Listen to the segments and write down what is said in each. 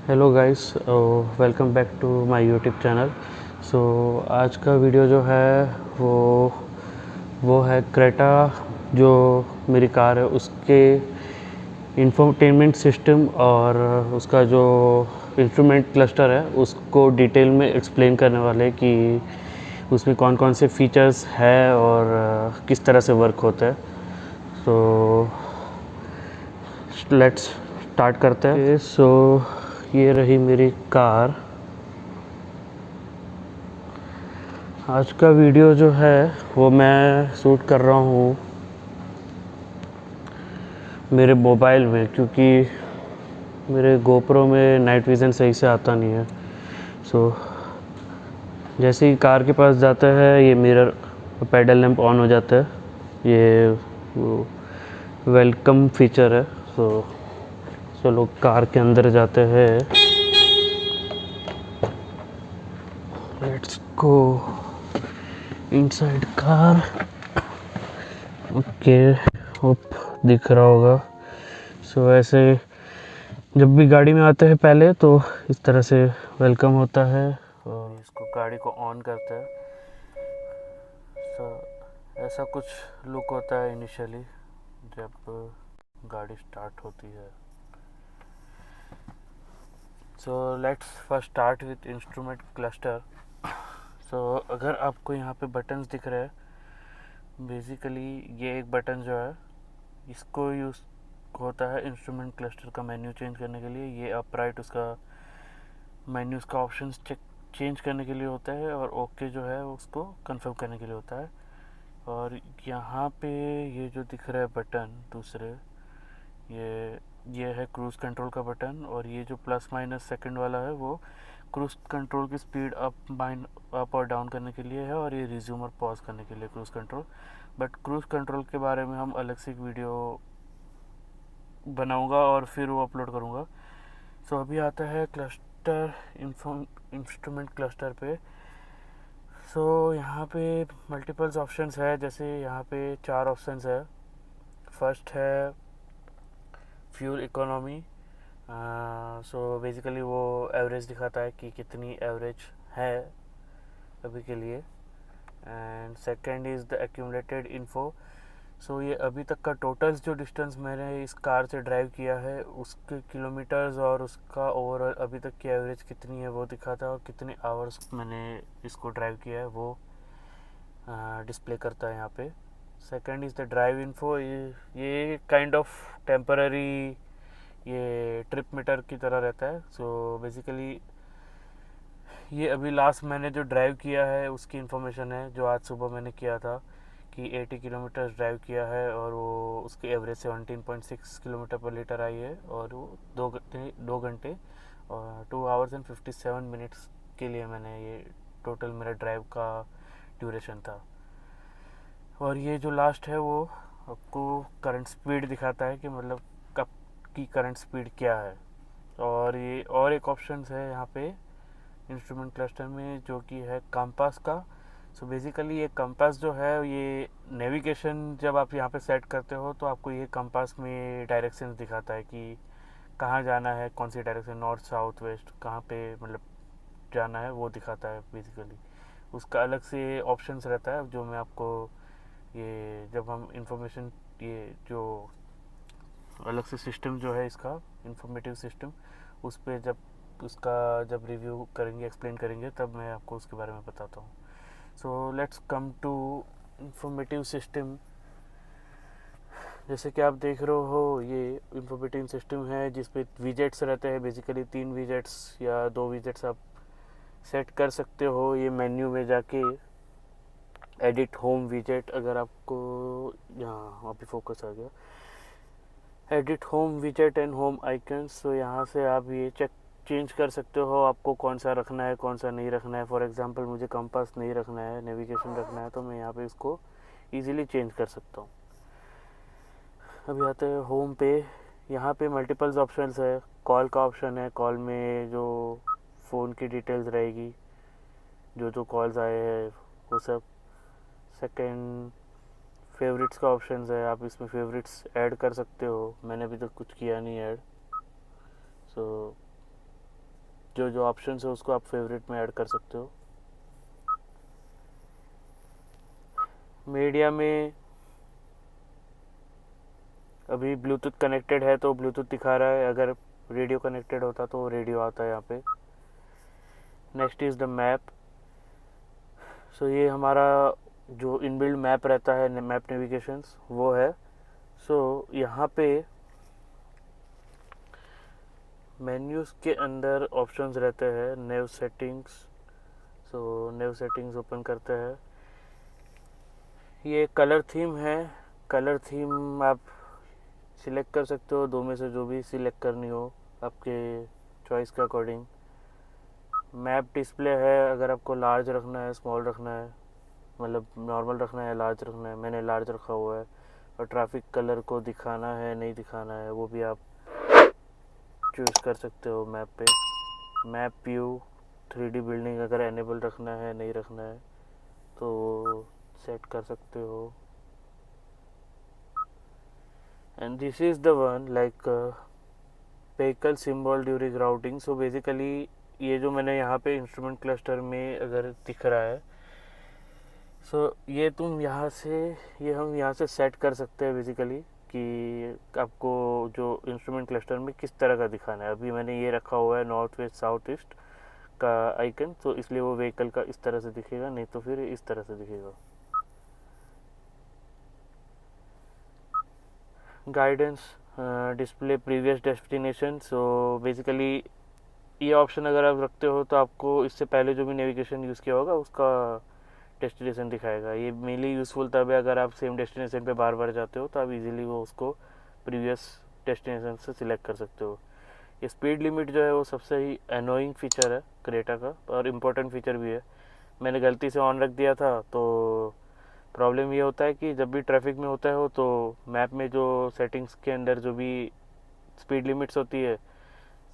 Hello guys, welcome back to my YouTube channel. So आज का video जो है वो है क्रेटा, जो मेरी कार है उसके इंफोटेनमेंट सिस्टम और उसका जो इंस्ट्रूमेंट क्लस्टर है उसको डिटेल में एक्सप्लेन करने वाले कि उसमें कौन कौन से फीचर्स है और किस तरह से वर्क होता है। सो लेट्स स्टार्ट करते हैं। सो ये रही मेरी कार। आज का वीडियो जो है वो मैं शूट कर रहा हूँ मेरे मोबाइल में, क्योंकि मेरे गोप्रो में नाइट विज़न सही से आता नहीं है। सो जैसे ही कार के पास जाता है ये मिरर पैडल लैंप ऑन हो जाता है। ये वो वेलकम फीचर है। चलो कार के अंदर जाते हैं। Let's go inside car. Okay, hope दिख रहा होगा। सो ऐसे जब भी गाड़ी में आते हैं पहले तो इस तरह से वेलकम होता है और इसको गाड़ी को ऑन करता है। सो ऐसा कुछ लुक होता है इनिशियली जब गाड़ी स्टार्ट होती है। So let's first start with instrument cluster. So अगर आपको यहाँ पे बटन्स दिख रहे हैं, बेसिकली ये एक बटन जो है इसको यूज़ होता है इंस्ट्रूमेंट क्लस्टर का मेन्यू चेंज करने के लिए। ये अपराइट उसका मेन्यूज़ का ऑप्शंस चेंज करने के लिए होता है और ओके जो है उसको कंफर्म करने के लिए होता है। और यहाँ पे ये जो दिख रहा है बटन दूसरे, ये है क्रूज़ कंट्रोल का बटन, और ये जो प्लस माइनस सेकंड वाला है वो क्रूज़ कंट्रोल की स्पीड अप और डाउन करने के लिए है, और ये रिज्यूम और पॉज करने के लिए cruise control. But cruise control के बारे में हम अलग से एक वीडियो बनाऊंगा और फिर वो अपलोड करूंगा। सो अभी आता है क्लस्टर इंस्ट्रूमेंट क्लस्टर पे। सो यहाँ पे मल्टीपल्स ऑप्शंस है, जैसे यहाँ पे 4 ऑप्शंस है। फर्स्ट है फ्यूल इकोनॉमी। सो बेसिकली वो एवरेज दिखाता है कि कितनी एवरेज है अभी के लिए। And second is the accumulated info. So ये अभी तक का टोटल्स जो डिस्टेंस मैंने इस कार से ड्राइव किया है उसके किलोमीटर्स और उसका ओवरऑल अभी तक की एवरेज कितनी है वो दिखाता है, और कितने आवर्स मैंने इसको ड्राइव किया है वो डिस्प्ले करता है यहाँ पे। Second is the drive info. ये काइंड ऑफ टेम्पररी ये ट्रिप मीटर की तरह रहता है। सो बेसिकली ये अभी लास्ट मैंने जो ड्राइव किया है उसकी इन्फॉर्मेशन है, जो आज सुबह मैंने किया था कि 80 किलोमीटर ड्राइव किया है और वो उसकी एवरेज 17.6 किलोमीटर पर लीटर आई है, और वो 2 घंटे और 2 आवर्स एंड 57 मिनट्स के लिए मैंने ये टोटल मेरा ड्राइव का ड्यूरेशन था। और ये जो लास्ट है वो आपको करंट स्पीड दिखाता है कि मतलब कब की करंट स्पीड क्या है। और ये और एक ऑप्शन है यहाँ पे इंस्ट्रूमेंट क्लस्टर में जो कि है कंपास का। सो बेसिकली ये कंपास जो है ये नेविगेशन जब आप यहाँ पे सेट करते हो तो आपको ये कंपास में डायरेक्शंस दिखाता है कि कहाँ जाना है, कौन सी डायरेक्शन, नॉर्थ साउथ वेस्ट कहाँ पे मतलब जाना है वो दिखाता है बेसिकली। उसका अलग से ऑप्शंस रहता है जो मैं आपको ये जब हम इंफॉर्मेशन ये जो अलग से सिस्टम जो है इसका इंफॉर्मेटिव सिस्टम उस पर जब रिव्यू करेंगे, एक्सप्लेन करेंगे, तब मैं आपको उसके बारे में बताता हूँ। So let's come to informative system. जैसे कि आप देख रहे हो ये इंफॉर्मेटिव सिस्टम है जिसपे विजेट्स रहते हैं। बेसिकली 3 विजेट्स या 2 विजेट्स आप सेट कर सकते हो ये मेन्यू में जाके। एडिट होम विजेट, अगर आपको यहाँ अभी फोकस आ गया, एडिट होम विजेट एंड होम आइकन्स। तो यहाँ से आप ये चेंज कर सकते हो आपको कौन सा रखना है कौन सा नहीं रखना है। फॉर एग्जांपल मुझे कंपास नहीं रखना है, नेविगेशन रखना है, तो मैं यहाँ पे इसको इजीली चेंज कर सकता हूँ। अभी आते हैं होम पे। यहाँ पे मल्टीपल्स ऑप्शंस है। कॉल का ऑप्शन है, कॉल में जो फ़ोन की डिटेल्स रहेगी, जो जो कॉल्स आए हैं वो सब। सेकंड फेवरेट्स का ऑप्शन है, आप इसमें फेवरेट्स ऐड कर सकते हो। मैंने अभी तक कुछ किया नहीं ऐड। सो जो जो ऑप्शन है उसको आप फेवरेट में ऐड कर सकते हो। मीडिया में अभी ब्लूटूथ कनेक्टेड है तो ब्लूटूथ दिखा रहा है, अगर रेडियो कनेक्टेड होता तो रेडियो आता है यहाँ पे। Next is the map. So ये हमारा जो इनबिल्ड मैप रहता है, मैप नेविगेशंस, वो है। सो यहाँ पे मेन्यूज़ के अंदर ऑप्शंस रहते हैं, नेव सेटिंग्स। सो नेव सेटिंग्स ओपन करते हैं। ये कलर थीम है। कलर थीम आप सिलेक्ट कर सकते हो, दो में से जो भी सिलेक्ट करनी हो आपके चॉइस के अकॉर्डिंग। मैप डिस्प्ले है, अगर आपको लार्ज रखना है, स्मॉल रखना है, मतलब नॉर्मल रखना है, लार्ज रखना है, मैंने लार्ज रखा हुआ है। और ट्रैफिक कलर को दिखाना है, नहीं दिखाना है, वो भी आप चूज़ कर सकते हो मैप पे। मैप व्यू 3D बिल्डिंग अगर एनेबल रखना है, नहीं रखना है तो सेट कर सकते हो। And this is the one like vehicle symbol during routing. So basically ये जो मैंने यहाँ पे इंस्ट्रूमेंट क्लस्टर में अगर दिख रहा है, सो ये तुम यहाँ से, ये हम यहाँ से सेट कर सकते हैं बेसिकली कि आपको जो इंस्ट्रूमेंट क्लस्टर में किस तरह का दिखाना है। अभी मैंने ये रखा हुआ है नॉर्थ वेस्ट साउथ ईस्ट का आइकन, तो इसलिए वो व्हीकल का इस तरह से दिखेगा, नहीं तो फिर इस तरह से दिखेगा। Guidance display previous destination. So basically ये ऑप्शन अगर आप रखते हो तो आपको इससे पहले जो भी नेविगेशन यूज़ किया होगा उसका डेस्टिनेशन दिखाएगा। ये मेनली यूज़फुल तब है अगर आप सेम डेस्टिनेशन पे बार बार जाते हो, तो आप इजीली वो उसको प्रीवियस डेस्टिनेशन से सिलेक्ट कर सकते हो। ये स्पीड लिमिट जो है वो सबसे ही एनोइंग फीचर है क्रेटा का, और इम्पोर्टेंट फीचर भी है। मैंने गलती से ऑन रख दिया था, तो प्रॉब्लम ये होता है कि जब भी ट्रैफिक में होता हो तो मैप में जो सेटिंग्स के अंदर जो भी स्पीड लिमिट्स होती है,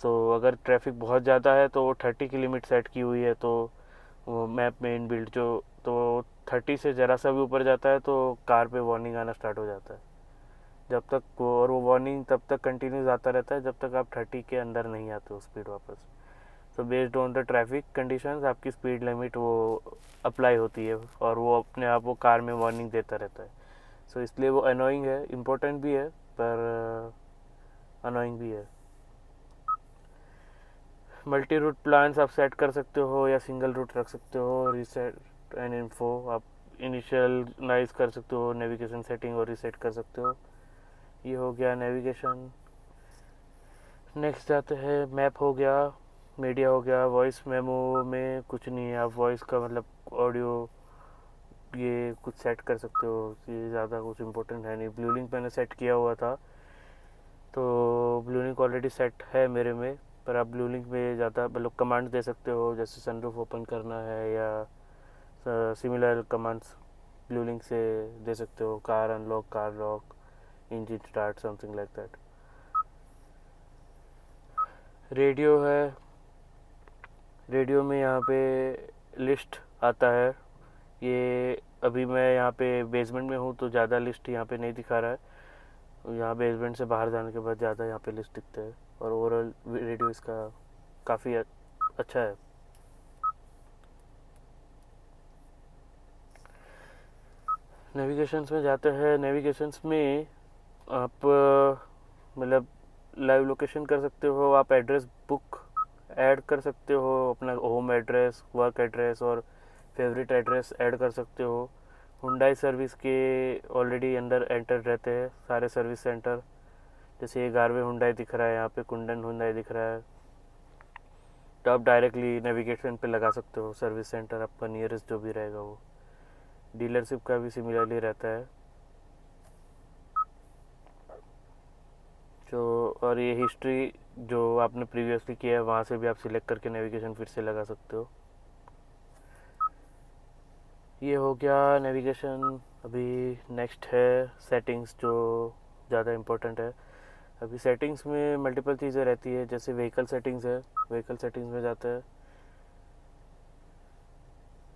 तो अगर ट्रैफिक बहुत ज़्यादा है तो वो 30 की लिमिट सेट की हुई है, तो वो मैप में इनबिल्ट जो, तो 30 से ज़रा सा भी ऊपर जाता है तो कार पे वार्निंग आना स्टार्ट हो जाता है। जब तक वो, और वो वार्निंग तब तक कंटिन्यूस आता रहता है जब तक आप 30 के अंदर नहीं आते हो स्पीड वापस। तो based on the traffic conditions आपकी स्पीड लिमिट वो अप्लाई होती है, और वो अपने आप वो कार में वार्निंग देता रहता है। सो इसलिए वो अनोइंग है, इम्पोर्टेंट भी है पर अनोइंग भी है। मल्टी रूट प्लान्स आप सेट कर सकते हो या सिंगल रूट रख सकते हो। रीसेट एंड इन्फो आप इनिशियलाइज कर सकते हो, नेविगेशन सेटिंग और रीसेट कर सकते हो। ये हो गया नेविगेशन। नेक्स्ट जाते हैं, मैप हो गया, मीडिया हो गया। वॉइस मेमो में कुछ नहीं है, आप वॉइस का मतलब ऑडियो ये कुछ सेट कर सकते हो, ये ज़्यादा कुछ इम्पोर्टेंट है नहीं। ब्लू लिंक मैंने सेट किया हुआ था, तो ब्लू लिंक ऑलरेडी सेट है मेरे में, पर आप ब्लू लिंक में ज़्यादा मतलब कमांड दे सकते हो, जैसे सनरूफ ओपन करना है या सिमिलर कमांड्स ब्लू लिंक से दे सकते हो। Car unlock, car lock, engine start, something like that. Radio है, रेडियो में यहाँ पे लिस्ट आता है। ये अभी मैं यहाँ पे बेसमेंट में हूँ तो ज़्यादा लिस्ट यहाँ पे नहीं दिखा रहा है, यहाँ बेसमेंट से बाहर जाने के बाद ज़्यादा यहाँ पे लिस्ट दिखता है, और ओवरऑल रेडियो इसका काफ़ी अच्छा है। नेविगेशंस में जाते हैं। नेविगेशंस में आप मतलब लाइव लोकेशन कर सकते हो, आप एड्रेस बुक ऐड कर सकते हो, अपना होम एड्रेस, वर्क एड्रेस और फेवरेट एड्रेस ऐड कर सकते हो। हुंडई सर्विस के ऑलरेडी अंदर एंटर रहते हैं सारे सर्विस सेंटर, जैसे ये गारवे हुंडई दिख रहा है, यहाँ पे कुंडन हुंडई दिख रहा है, तो आप डायरेक्टली नेविगेशन पे लगा सकते हो सर्विस सेंटर आपका नियरेस्ट जो भी रहेगा वो। डीलरशिप का भी सिमिलरली रहता है। जो और ये हिस्ट्री जो आपने प्रीवियसली किया है वहाँ से भी आप सिलेक्ट करके नेविगेशन फिर से लगा सकते हो। ये हो गया नेविगेशन। अभी नेक्स्ट है सेटिंग्स, जो ज़्यादा इम्पोर्टेंट है। अभी सेटिंग्स में मल्टीपल चीज़ें रहती है, जैसे व्हीकल सेटिंग्स है, व्हीकल सेटिंग्स में जाता है।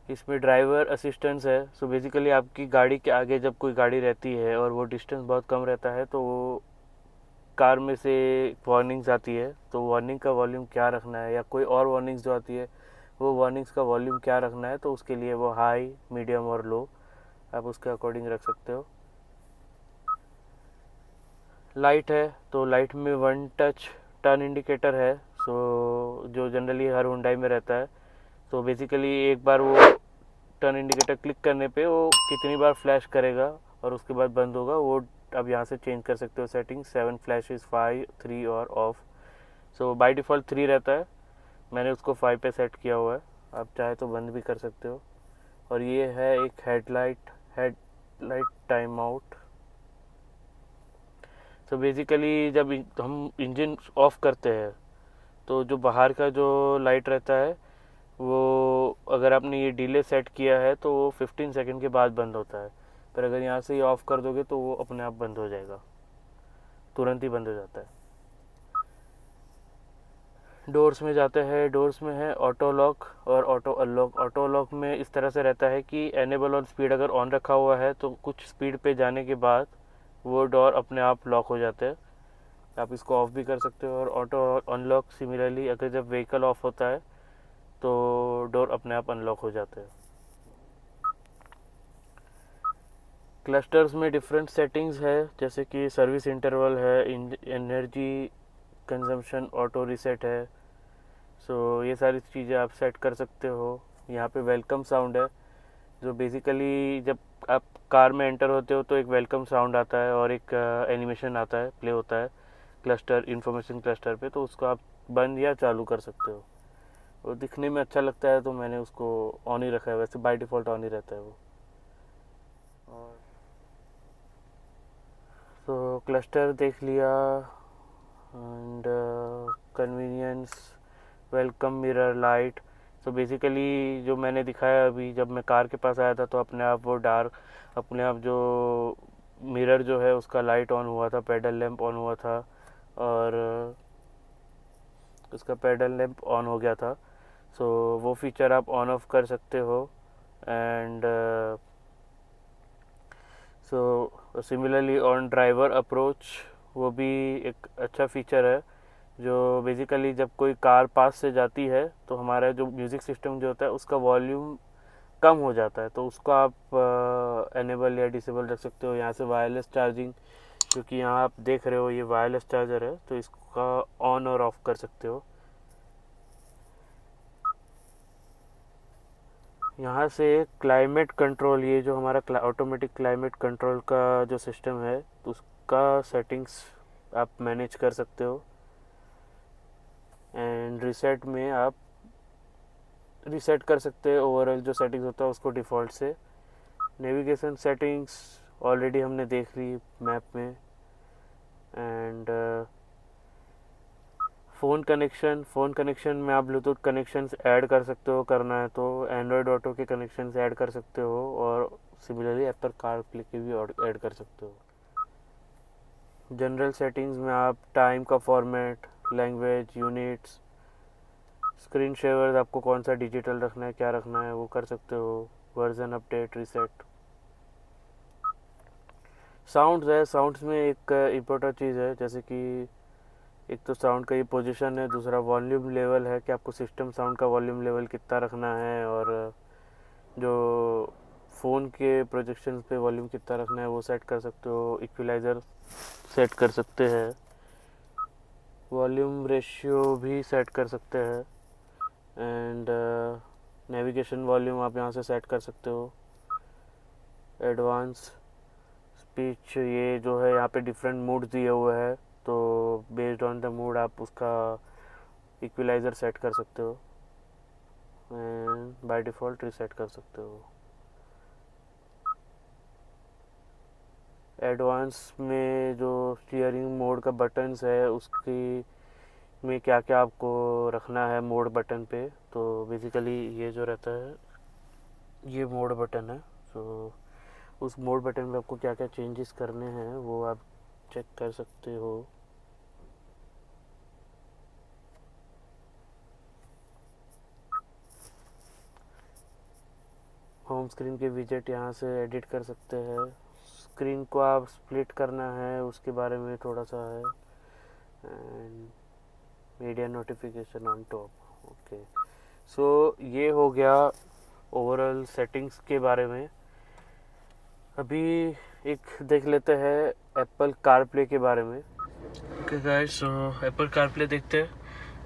इसमें ड्राइवर असिस्टेंस है। सो बेसिकली आपकी गाड़ी के आगे जब कोई गाड़ी रहती है और वो डिस्टेंस बहुत कम रहता है, तो वो कार में से वार्निंग्स आती है, तो वार्निंग का वॉल्यूम क्या रखना है, या कोई और वार्निंग्स जो आती है वो वार्निंग्स का वॉल्यूम क्या रखना है, तो उसके लिए वो हाई, मीडियम और लो आप उसके अकॉर्डिंग रख सकते हो। लाइट है तो लाइट में वन टच टर्न इंडिकेटर है, सो जो जनरली हर हुंडई में रहता है। तो बेसिकली एक बार वो टर्न इंडिकेटर क्लिक करने पे वो कितनी बार फ्लैश करेगा और उसके बाद बंद होगा, वो अब यहाँ से चेंज कर सकते हो सेटिंग। 7 फ्लैशेस, 5, 3 और ऑफ। सो बाय डिफ़ॉल्ट 3 रहता है, मैंने उसको 5 पे सेट किया हुआ है, आप चाहे तो बंद भी कर सकते हो। और ये है एक headlight time out. So basically जब हम इंजन ऑफ करते हैं तो जो बाहर का जो लाइट रहता है वो, अगर आपने ये डिले सेट किया है तो वो 15 सेकंड के बाद बंद होता है, पर अगर यहाँ से ये ऑफ़ कर दोगे तो वो अपने आप बंद हो जाएगा, तुरंत ही बंद हो जाता है। डोर्स में जाते हैं, डोर्स में है ऑटो लॉक और ऑटो अनलॉक। ऑटो लॉक में इस तरह से रहता है कि एनेबल और स्पीड अगर ऑन रखा हुआ है तो कुछ स्पीड पे जाने के बाद वो डोर अपने आप लॉक हो जाते हैं, आप इसको ऑफ भी कर सकते हो। और ऑटो अनलॉक सिमिलरली, अगर जब व्हीकल ऑफ होता है तो डोर अपने आप अनलॉक हो जाते हैं। क्लस्टर्स में डिफरेंट सेटिंग्स है, जैसे कि सर्विस इंटरवल है, एनर्जी कंजम्पशन ऑटो रीसेट है। सो ये सारी चीज़ें आप सेट कर सकते हो। यहाँ पे वेलकम साउंड है, जो बेसिकली जब आप कार में एंटर होते हो तो एक वेलकम साउंड आता है और एक एनिमेशन आता है, प्ले होता है क्लस्टर इंफॉर्मेशन क्लस्टर पे, तो उसको आप बंद या चालू कर सकते हो। वो दिखने में अच्छा लगता है तो मैंने उसको ऑन ही रखा है, वैसे बाय डिफ़ॉल्ट ऑन ही रहता है वो। और तो क्लस्टर देख लिया, and convenience, welcome mirror light. So basically जो मैंने दिखाया अभी, जब मैं कार के पास आया था तो अपने आप वो डार्क, अपने आप जो मिरर जो है उसका लाइट ऑन हुआ था, पेडल लैंप ऑन हुआ था और उसका पेडल लैंप ऑन हो गया था। सो वो फीचर आप ऑन ऑफ कर सकते हो। And so similarly on driver approach, वो भी एक अच्छा फीचर है, जो बेसिकली जब कोई कार पास से जाती है तो हमारा जो म्यूज़िक सिस्टम जो होता है उसका वॉल्यूम कम हो जाता है, तो उसको आप एनेबल या डिसेबल रख सकते हो। यहाँ से वायरलेस चार्जिंग, क्योंकि यहाँ आप देख रहे हो ये वायरलेस चार्जर है, तो इसका ऑन और ऑफ कर सकते हो। यहाँ से क्लाइमेट कंट्रोल, ये जो हमारा ऑटोमेटिक क्लाइमेट कंट्रोल का जो सिस्टम है तो उसका सेटिंग्स आप मैनेज कर सकते हो। एंड रिसेट में आप रीसेट कर सकते हैं ओवरऑल जो सेटिंग्स होता है उसको डिफ़ॉल्ट से। नेविगेशन सेटिंग्स ऑलरेडी हमने देख ली मैप में। एंड फ़ोन कनेक्शन में आप ब्लूटूथ कनेक्शंस ऐड कर सकते हो, करना है तो एंड्रॉयड ऑटो के कनेक्शंस ऐड कर सकते हो, और सिमिलरली एप्पल कारप्ले के भी ऐड कर सकते हो। जनरल सेटिंग्स में आप टाइम का format, language, units, screen shares, आपको कौन सा डिजिटल रखना है, क्या रखना है वो कर सकते हो। Version update, reset. साउंड्स है, साउंड्स में एक इम्पोर्टेंट चीज़ है, जैसे कि एक तो साउंड का ये पोजीशन है, दूसरा वॉल्यूम लेवल है कि आपको सिस्टम साउंड का वॉल्यूम लेवल कितना रखना है, और जो फ़ोन के प्रोजेक्शन पे वॉल्यूम कितना रखना है वो सेट कर सकते हो। इक्वलाइज़र सेट कर सकते हैं, वॉल्यूम रेशियो भी सेट कर सकते हैं। एंड नेविगेशन वॉल्यूम आप यहाँ से सेट कर सकते हो। एडवांस स्पीच, ये जो है यहाँ पे डिफरेंट मूड दिए हुए हैं, तो बेस्ड ऑन द मूड आप उसका इक्वलाइज़र सेट कर सकते हो एंड बाय डिफ़ॉल्ट रीसेट कर सकते हो। एडवांस में जो स्टीयरिंग मोड का बटन्स है उसकी में क्या क्या आपको रखना है मोड बटन पे, तो बेसिकली ये जो रहता है ये मोड बटन है। तो उस मोड बटन में आपको क्या क्या चेंजेस करने हैं वो आप चेक कर सकते हो। होम स्क्रीन के विजेट यहाँ से एडिट कर सकते हैं। स्क्रीन को आप स्प्लिट करना है उसके बारे में थोड़ा सा है। And media notification on top. Okay, so ये हो गया ओवरऑल सेटिंग्स के बारे में। अभी एक देख लेते हैं एप्पल कारप्ले के बारे में। Okay guys, so Apple CarPlay देखते हैं।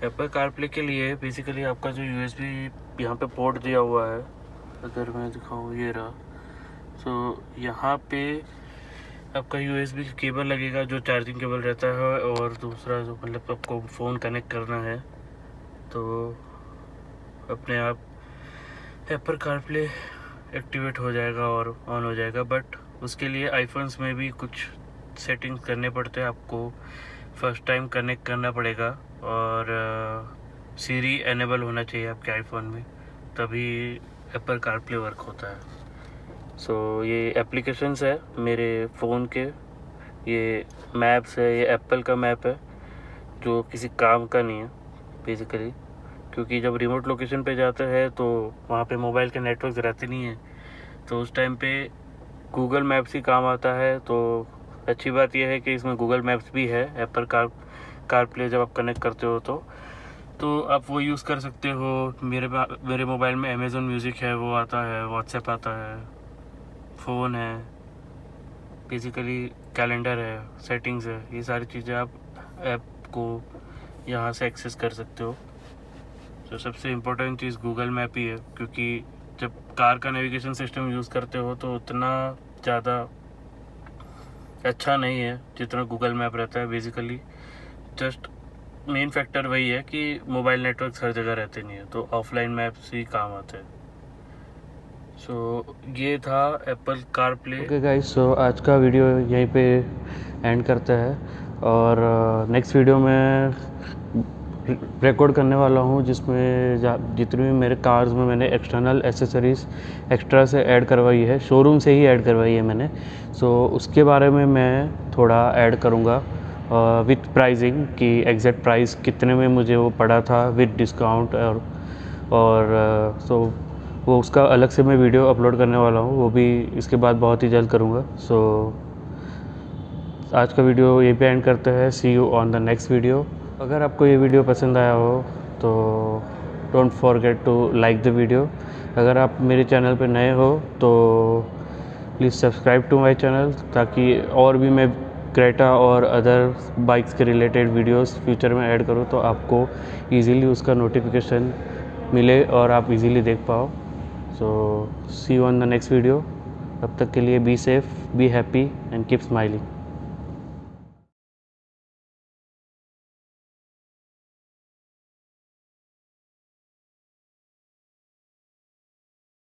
एप्पल कारप्ले के लिए बेसिकली आपका जो यूएसबी यहाँ पे पोर्ट दिया हुआ है, अगर मैं दिखाऊँ, ये रहा। सो यहाँ पे आपका यूएसबी केबल लगेगा जो चार्जिंग केबल रहता है, और दूसरा जो मतलब आपको फ़ोन कनेक्ट करना है तो अपने आप एप्पल कारप्ले एक्टिवेट हो जाएगा और ऑन हो जाएगा। बट उसके लिए आईफोन्स में भी कुछ सेटिंग्स करने पड़ते हैं, आपको फर्स्ट टाइम कनेक्ट करना पड़ेगा और सीरी एनेबल होना चाहिए आपके आईफोन में, तभी एप्पल कारप्ले वर्क होता है। सो ये एप्लीकेशंस है मेरे फ़ोन के, ये मैप्स है, ये एप्पल का मैप है जो किसी काम का नहीं है बेसिकली, क्योंकि जब रिमोट लोकेशन पे जाते हैं तो वहाँ पे मोबाइल के नेटवर्क रहते नहीं हैं, तो उस टाइम पे गूगल मैप्स ही काम आता है। तो अच्छी बात यह है कि इसमें गूगल मैप्स भी है एप्पल कारप्ले जब आप कनेक्ट करते हो तो आप वो यूज़ कर सकते हो। मेरे मोबाइल में अमेज़न म्यूज़िक है, वो आता है, व्हाट्सएप आता है, फ़ोन है, बेसिकली कैलेंडर है, सेटिंग्स है, ये सारी चीज़ें आप ऐप को यहाँ से एक्सेस कर सकते हो। तो सबसे इम्पोर्टेंट चीज़ गूगल मैप ही है, क्योंकि जब कार का नेविगेशन सिस्टम यूज़ करते हो तो उतना ज़्यादा अच्छा नहीं है जितना गूगल मैप रहता है। बेसिकली जस्ट मेन फैक्टर वही है कि मोबाइल नेटवर्क हर जगह रहते नहीं है, तो ऑफलाइन मैप्स ही काम आते हैं। सो ये था एप्पल कारप्ले। ओके गाइस, सो आज का वीडियो यहीं पे एंड करते हैं, और नेक्स्ट वीडियो में रिकॉर्ड करने वाला हूँ जिसमें जितनी भी मेरे कार्स में मैंने एक्सटर्नल एसेसरीज़ एक्स्ट्रा से ऐड करवाई है, शोरूम से ही ऐड करवाई है मैंने। सो उसके बारे में मैं थोड़ा ऐड करूँगा विथ प्राइसिंग, कि एग्जैक्ट प्राइस कितने में मुझे वो पड़ा था विथ डिस्काउंट, और सो वो उसका अलग से मैं वीडियो अपलोड करने वाला हूँ, वो भी इसके बाद बहुत ही जल्द करूँगा। सो आज का वीडियो यहीं पे एंड करते हैं। See you on the next video. अगर आपको ये वीडियो पसंद आया हो तो don't forget to like the video. अगर आप मेरे चैनल पे नए हो तो please subscribe to my channel, ताकि और भी मैं क्रेटा और अदर बाइक्स के रिलेटेड वीडियोस फ्यूचर में ऐड करूँ तो आपको इजीली उसका नोटिफिकेशन मिले और आप इजीली देख पाओ। So see you on the next video. तब तक के लिए be safe, be happy and keep smiling.